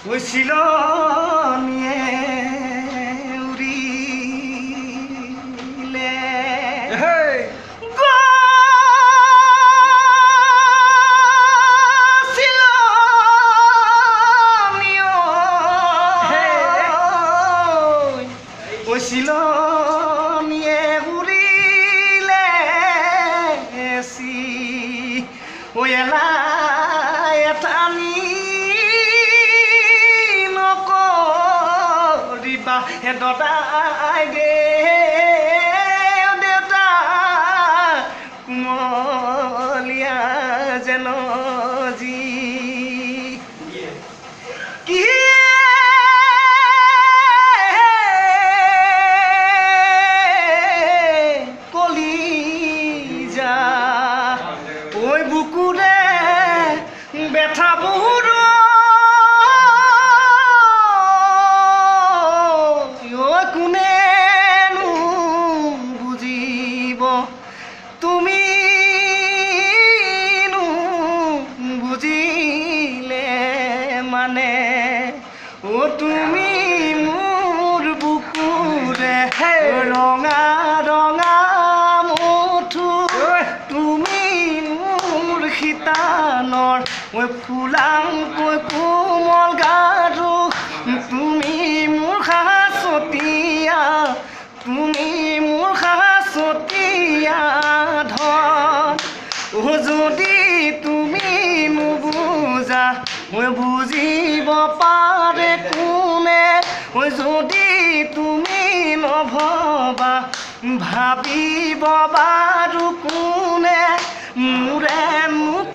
ওই চিলনিয়ে উৰিলে ওই চিলনিয়ে উৰিলে ওই এলা এটানি নকৰিবা হে দদাই দে দেউতা কুমলীয়া যেন যি কি কলিজা ওই বুকুৰে ব্যথা বহুত কোনেনো বুজিব তুমি বুজিলে মানে ও তুমি মোৰ বুকুৰে ৰঙা ৰঙা মুঠু তুমি মোৰ শীতানৰ ঐ ফুলাংকৈ কোমল গাৰু তুমি মোৰ সাঁচতীয়া তুমি মোৰ সাঁচতীয়া ধন ও যদি তুমি নুবুজা ঐ বুজিব পাৰে কোনে ঐ যদি তুমি নভবা ভাবিব বাৰু কোনে মোৰে মোক